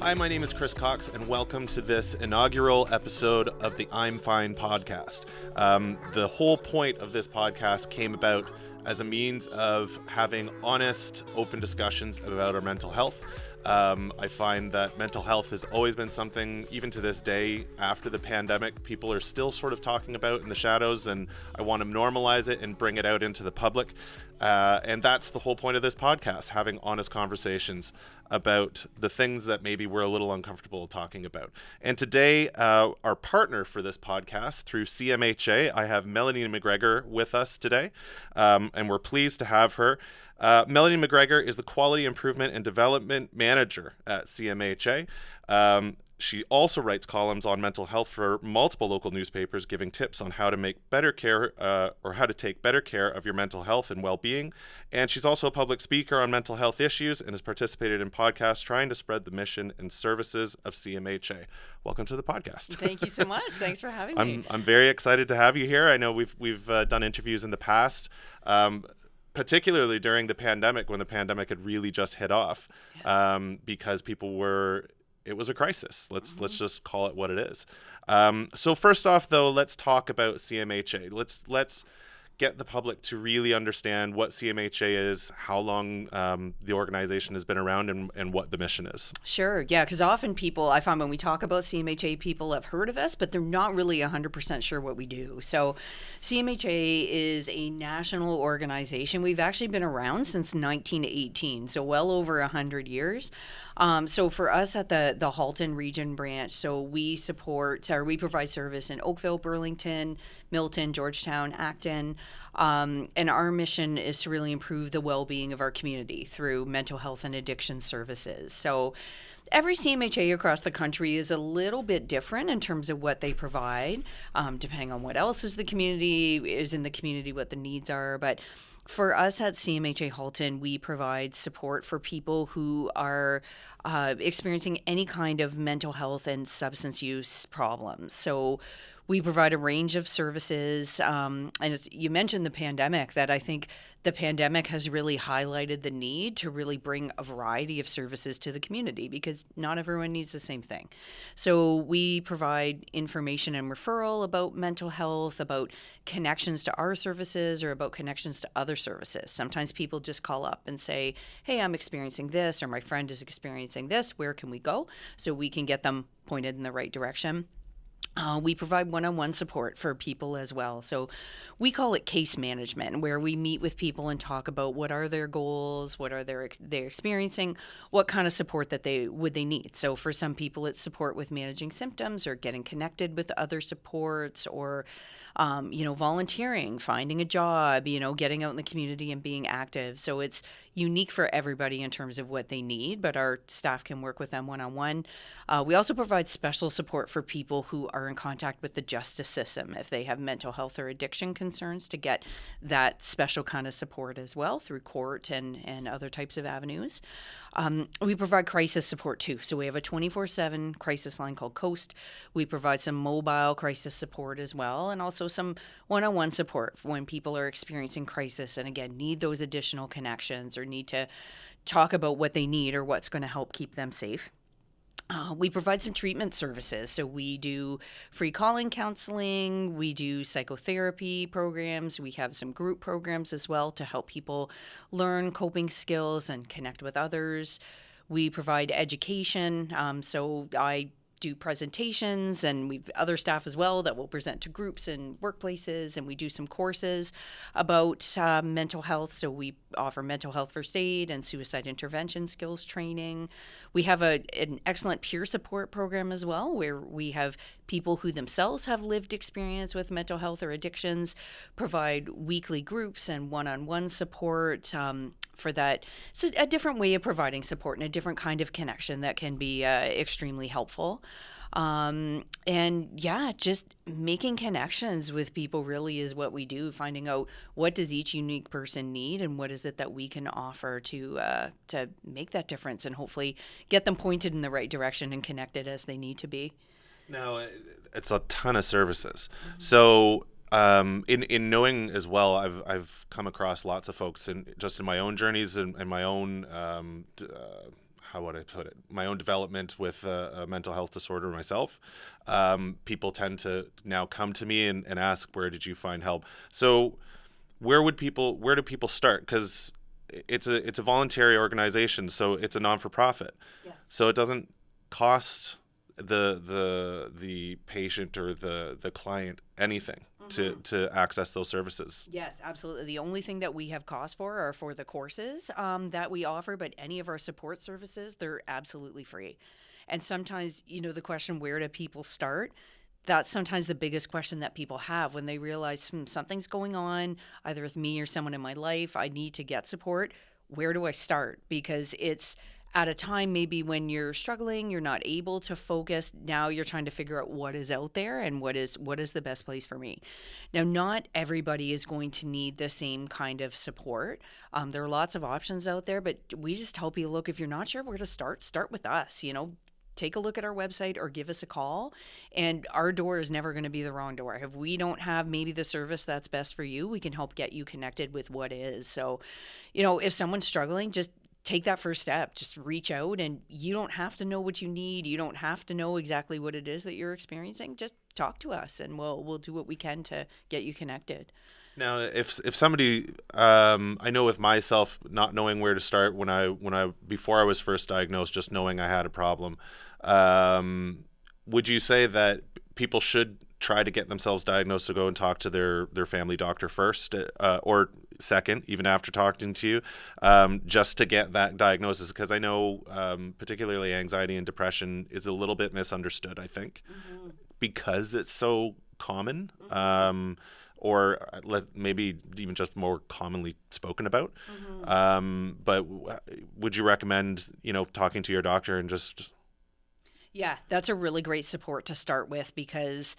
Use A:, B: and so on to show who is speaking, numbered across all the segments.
A: Hi, my name is Chris Cox, and welcome to this inaugural episode of the F.I.N.E podcast. The whole point of this podcast came about as a means of having honest, open discussions about our mental health. I find that mental health has always been something, even to this day, after the pandemic, people are still sort of talking about in the shadows, and I want to normalize it and bring it out into the public. And that's the whole point of this podcast, having honest conversations about the things that maybe we're a little uncomfortable talking about. And today, our partner for this podcast through CMHA, I have Melanie McGregor with us today, and we're pleased to have her. Melanie McGregor is the Quality Improvement and Development Manager at CMHA. She also writes columns on mental health for multiple local newspapers, giving tips on how to make better care or how to take better care of your mental health and well-being. And she's also a public speaker on mental health issues and has participated in podcasts trying to spread the mission and services of CMHA. Welcome to the podcast.
B: Thank you so much. Thanks for having me.
A: I'm very excited to have you here. I know we've done interviews in the past. Particularly during the pandemic, when the pandemic had really just hit off, because it was a crisis. Let's just call it what it is. So first off, though, let's talk about CMHA. Let's get the public to really understand what CMHA is, how long the organization has been around, and what the mission is.
B: Sure. Yeah, because often people, I find when we talk about CMHA, people have heard of us, but they're not really 100% sure what we do. So CMHA is a national organization. We've actually been around since 1918, so well over 100 years. So for us at the Halton Region branch, so we provide service in Oakville, Burlington, Milton, Georgetown, Acton, and our mission is to really improve the well-being of our community through mental health and addiction services. So every CMHA across the country is a little bit different in terms of what they provide, depending on what else is in the community, what the needs are. But for us at CMHA Halton, we provide support for people who are experiencing any kind of mental health and substance use problems. So we provide a range of services. And as you mentioned the pandemic, that I think the pandemic has really highlighted the need to really bring a variety of services to the community because not everyone needs the same thing. So we provide information and referral about mental health, about connections to our services or about connections to other services. Sometimes people just call up and say, hey, I'm experiencing this, or my friend is experiencing this. Where can we go? So we can get them pointed in the right direction. We provide one-on-one support for people as well. So we call it case management, where we meet with people and talk about what are their goals, what are they're experiencing, what kind of support that they need. So for some people, it's support with managing symptoms or getting connected with other supports or, volunteering, finding a job, getting out in the community and being active. So it's unique for everybody in terms of what they need, but our staff can work with them one-on-one. We also provide special support for people who are in contact with the justice system if they have mental health or addiction concerns, to get that special kind of support as well through court and other types of avenues. We provide crisis support too. So we have a 24/7 crisis line called Coast. We provide some mobile crisis support as well, and also some one-on-one support when people are experiencing crisis and again need those additional connections or need to talk about what they need or what's going to help keep them safe. We provide some treatment services. So we do free calling counseling, we do psychotherapy programs, we have some group programs as well to help people learn coping skills and connect with others. We provide education. So I do presentations, and we've other staff as well that will present to groups and workplaces, and we do some courses about mental health. So we offer mental health first aid and suicide intervention skills training. We have an excellent peer support program as well, where we have people who themselves have lived experience with mental health or addictions, provide weekly groups and one-on-one support for that. It's a different way of providing support and a different kind of connection that can be extremely helpful. Just making connections with people really is what we do, finding out what does each unique person need and what is it that we can offer to make that difference and hopefully get them pointed in the right direction and connected as they need to be.
A: Now, it's a ton of services. Mm-hmm. So in knowing as well, I've come across lots of folks in my own journeys and my own how would I put it? My own development with a mental health disorder myself. People tend to now come to me and ask, where did you find help? So where do people start? Because it's a voluntary organization, so it's a non-for-profit.
B: Yes.
A: So it doesn't cost the patient or the client anything to access those services.
B: Yes, absolutely. The only thing that we have cost for are for the courses that we offer, but any of our support services, they're absolutely free. And sometimes, the question, where do people start? That's sometimes the biggest question that people have when they realize something's going on, either with me or someone in my life. I need to get support. Where do I start? Because it's at a time maybe when you're struggling, you're not able to focus. Now you're trying to figure out what is out there and what is the best place for me. Now, not everybody is going to need the same kind of support. There are lots of options out there, but we just help you look. If you're not sure where to start with us. Take a look at our website or give us a call, and our door is never going to be the wrong door. If we don't have maybe the service that's best for you, we can help get you connected with what is. So, if someone's struggling, just take that first step. Just reach out, and you don't have to know what you need. You don't have to know exactly what it is that you're experiencing. Just talk to us, and we'll do what we can to get you connected.
A: Now, if somebody, I know with myself not knowing where to start before I was first diagnosed, just knowing I had a problem, would you say that people should try to get themselves diagnosed to go and talk to their family doctor first, or second, even after talking to you, just to get that diagnosis? Because I know particularly anxiety and depression is a little bit misunderstood, I think, because it's so common. Or maybe even just more commonly spoken about. But would you recommend, talking to your doctor and just...
B: Yeah, that's a really great support to start with, because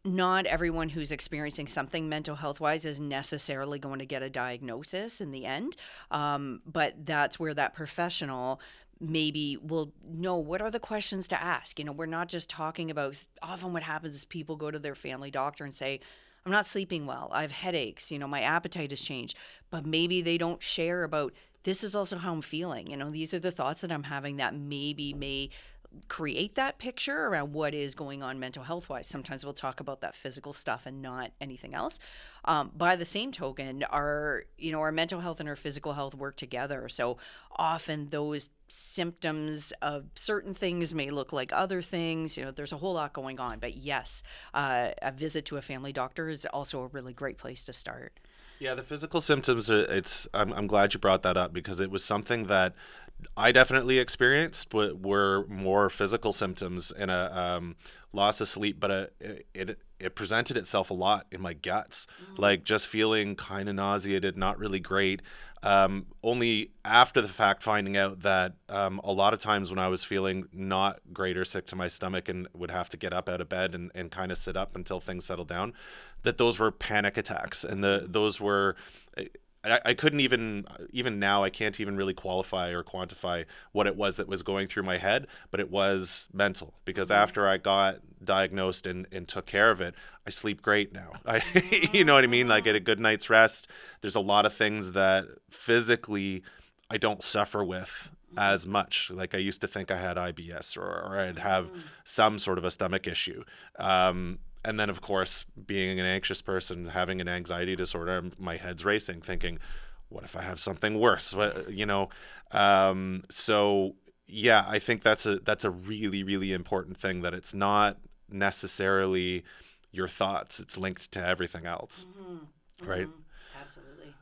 B: not everyone who's experiencing something mental health wise is necessarily going to get a diagnosis in the end. But that's where that professional maybe will know what are the questions to ask. We're not just talking about, often what happens is people go to their family doctor and say, I'm not sleeping well, I have headaches, my appetite has changed, but maybe they don't share about, this is also how I'm feeling. These are the thoughts that I'm having that maybe may create that picture around what is going on mental health wise. Sometimes we'll talk about that physical stuff and not anything else. By the same token, our mental health and our physical health work together. So often those symptoms of certain things may look like other things. There's a whole lot going on. But yes, a visit to a family doctor is also a really great place to start.
A: Yeah, the physical symptoms, I'm glad you brought that up, because it was something that I definitely experienced, but were more physical symptoms and a loss of sleep, but it presented itself a lot in my guts, like just feeling kind of nauseated, not really great. Only after the fact finding out that a lot of times when I was feeling not great or sick to my stomach and would have to get up out of bed and kind of sit up until things settled down, that those were panic attacks, and those were... I couldn't even now, I can't even really qualify or quantify what it was that was going through my head, but it was mental, because after I got diagnosed and took care of it, I sleep great now. You know what I mean? Like, get a good night's rest. There's a lot of things that physically I don't suffer with as much. Like, I used to think I had IBS or I'd have some sort of a stomach issue. And then, of course, being an anxious person, having an anxiety disorder, my head's racing, thinking, what if I have something worse? So, yeah, I think that's a really, really important thing, that it's not necessarily your thoughts. It's linked to everything else, right?
B: Absolutely.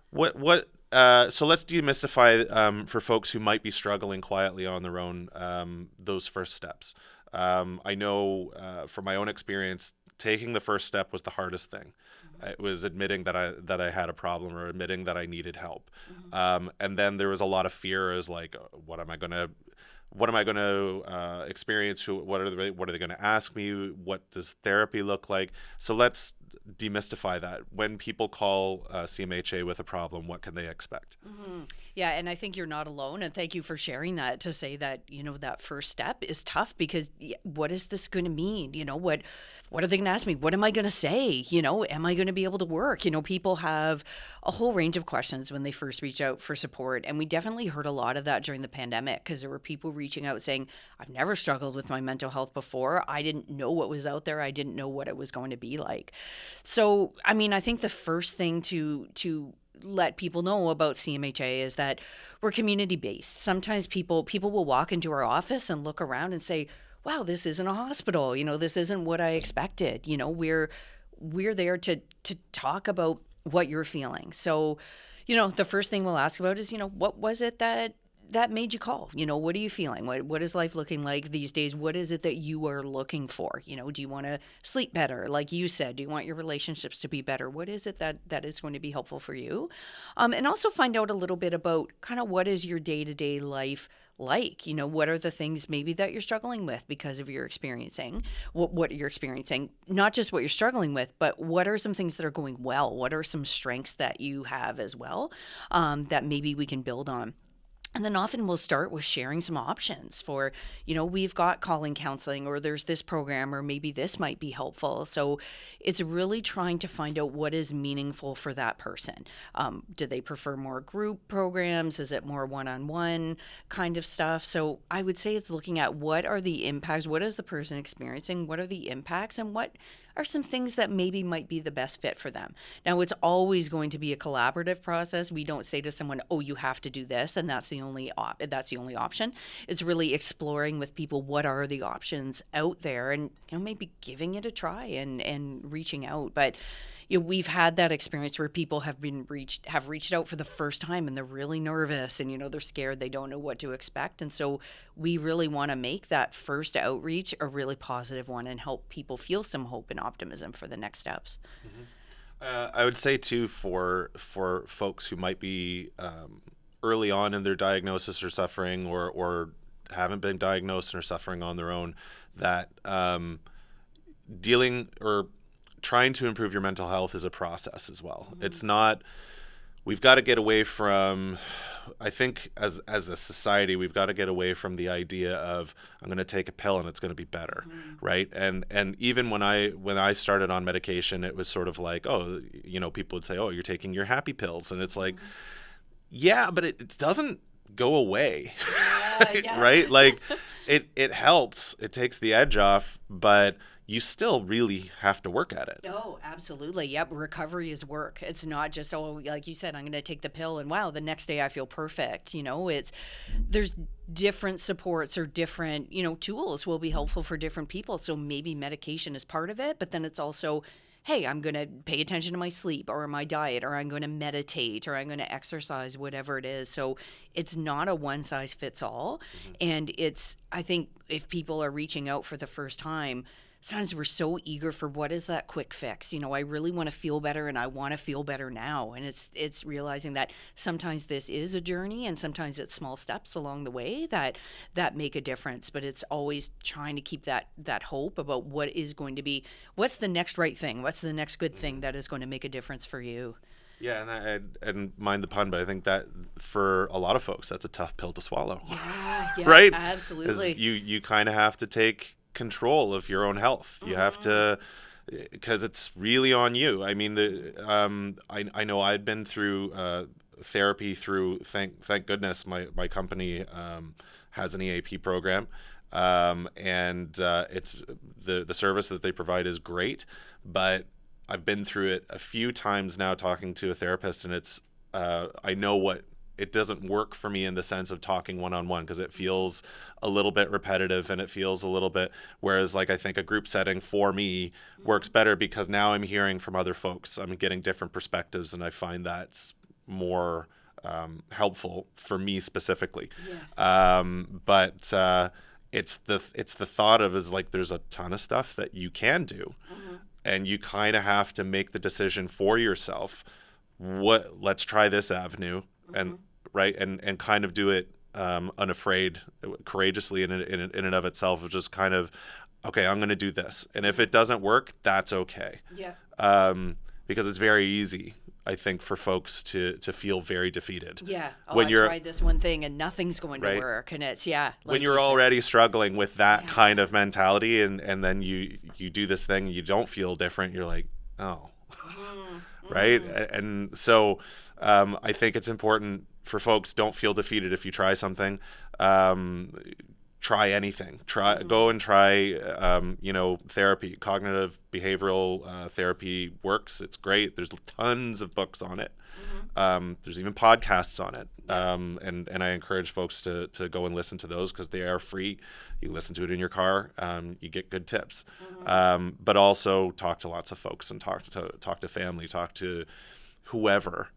A: So let's demystify for folks who might be struggling quietly on their own, those first steps. I know from my own experience, taking the first step was the hardest thing. It was admitting that I had a problem, or admitting that I needed help. And then there was a lot of fear, as like, what am I going to experience? What are they going to ask me? What does therapy look like? So let's demystify that. When people call CMHA with a problem, what can they expect?
B: Mm-hmm. Yeah, and I think you're not alone. And thank you for sharing that, to say that, that first step is tough, because what is this going to mean? What are they going to ask me? What am I going to say? Am I going to be able to work? People have a whole range of questions when they first reach out for support. And we definitely heard a lot of that during the pandemic, because there were people reaching out saying, I've never struggled with my mental health before. I didn't know what was out there. I didn't know what it was going to be like. So, I think the first thing to let people know about CMHA is that we're community based. Sometimes people will walk into our office and look around and say, wow, this isn't a hospital. This isn't what I expected. We're there to talk about what you're feeling. So, the first thing we'll ask about is, what was it that made you call? What are you feeling? What is life looking like these days? What is it that you are looking for? Do you want to sleep better? Like you said, do you want your relationships to be better? What is it that is going to be helpful for you? And also find out a little bit about kind of what is your day-to-day life like. What are the things maybe that you're struggling with because of your experiencing, what you're experiencing, not just what you're struggling with, but what are some things that are going well? What are some strengths that you have as well, that maybe we can build on? And then often we'll start with sharing some options for, we've got calling counseling, or there's this program, or maybe this might be helpful. So it's really trying to find out what is meaningful for that person. Do they prefer more group programs? Is it more one-on-one kind of stuff? So I would say it's looking at what are the impacts, what is the person experiencing, what are the impacts, and what are some things that maybe might be the best fit for them. Now, it's always going to be a collaborative process. We don't say to someone, oh, you have to do this, and that's the only option. It's really exploring with people what are the options out there, and maybe giving it a try and reaching out. But we've had that experience where people have reached out for the first time, and they're really nervous, and they're scared, they don't know what to expect. And so we really want to make that first outreach a really positive one and help people feel some hope and optimism for the next steps.
A: Mm-hmm. I would say too, for folks who might be early on in their diagnosis or suffering, or haven't been diagnosed and are suffering on their own, that dealing or trying to improve your mental health is a process as well. Mm-hmm. It's not, we've got to get away from, I think as a society, we've got to get away from the idea of, I'm going to take a pill and it's going to be better. Mm-hmm. Right. And even when I started on medication, it was sort of like, oh, people would say, oh, you're taking your happy pills. And it's like, mm-hmm. Yeah, but it doesn't go away. Yeah. Right. Like it helps, it takes the edge off, but you still really have to work at it.
B: Oh, absolutely. Yep. Recovery is work. It's not just, oh, like you said, I'm going to take the pill and wow, the next day I feel perfect. There's different supports or different, tools will be helpful for different people. So maybe medication is part of it, but then it's also, hey, I'm going to pay attention to my sleep or my diet, or I'm going to meditate, or I'm going to exercise, whatever it is. So it's not a one size fits all. Mm-hmm. And I think if people are reaching out for the first time, sometimes we're so eager for what is that quick fix. I really want to feel better, and I want to feel better now. And it's realizing that sometimes this is a journey, and sometimes it's small steps along the way that make a difference. But it's always trying to keep that hope about what is going to be, what's the next right thing, what's the next good thing that is going to make a difference for you.
A: Yeah, and mind the pun, but I think that for a lot of folks, that's a tough pill to swallow.
B: Yeah,
A: right?
B: Absolutely.
A: You kind of have to take control of your own health. You have to, because it's really on you. I mean, I know I'd been through therapy through, thank goodness, my company has an EAP program, and it's the service that they provide is great, but I've been through it a few times now talking to a therapist, and it's I know what it doesn't work for me in the sense of talking one-on-one, because it feels a little bit repetitive, and it feels a little bit, whereas like I think a group setting for me works better, because now I'm hearing from other folks, I'm getting different perspectives, and I find that's more helpful for me specifically. Yeah. But it's the thought of is like there's a ton of stuff that you can do, and you kind of have to make the decision for yourself. Let's try this avenue, and right, and kind of do it unafraid, courageously in and of itself, of just kind of, okay, I'm going to do this, and if it doesn't work, that's okay.
B: Yeah.
A: because it's very easy, I think, for folks to feel very defeated.
B: Yeah. Oh,
A: when
B: I
A: you're,
B: tried this one thing and nothing's going
A: right?
B: to work. And it's, yeah.
A: When
B: like
A: you're
B: you said.
A: already struggling with that
B: Yeah.
A: kind of mentality, and then you do this thing, you don't feel different, you're like, oh, right? And so I think it's important for folks, don't feel defeated if you try something. Try anything. Go and try, therapy. Cognitive behavioral therapy works. It's great. There's tons of books on it. There's even podcasts on it. And I encourage folks to go and listen to those because they are free. You listen to it in your car. You get good tips. But also talk to lots of folks and talk to family, talk to whoever,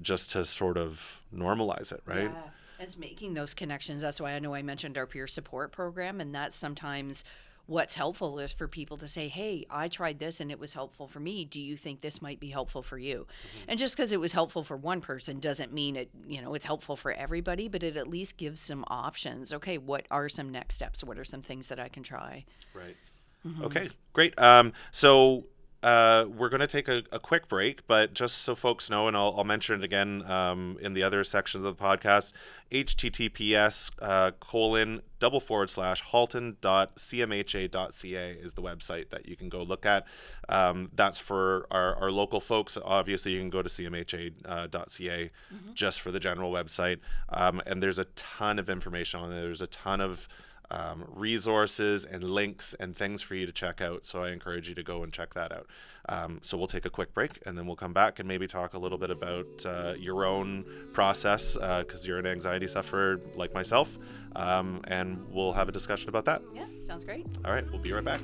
A: just to sort of normalize it, right?
B: Yeah. It's making those connections. That's why I know I mentioned our peer support program, and that's sometimes what's helpful is for people to say, hey, I tried this and it was helpful for me. Do you think this might be helpful for you? And just because it was helpful for one person doesn't mean it's helpful for everybody, but it at least gives some options. Okay, what are some next steps? What are some things that I can try?
A: Right. Okay, great. So we're going to take a quick break, but just so folks know, and I'll mention it again in the other sections of the podcast, https://halton.cmha.ca is the website that you can go look at. That's for our local folks. Obviously, you can go to cmha.ca just for the general website. And there's a ton of information on there. There's a ton of resources and links and things for you to check out. So I encourage you to go and check that out. So we'll take a quick break and then we'll come back and maybe talk a little bit about your own process because you're an anxiety sufferer like myself. And we'll have a discussion about that.
B: Yeah, sounds great.
A: All right, we'll be right back.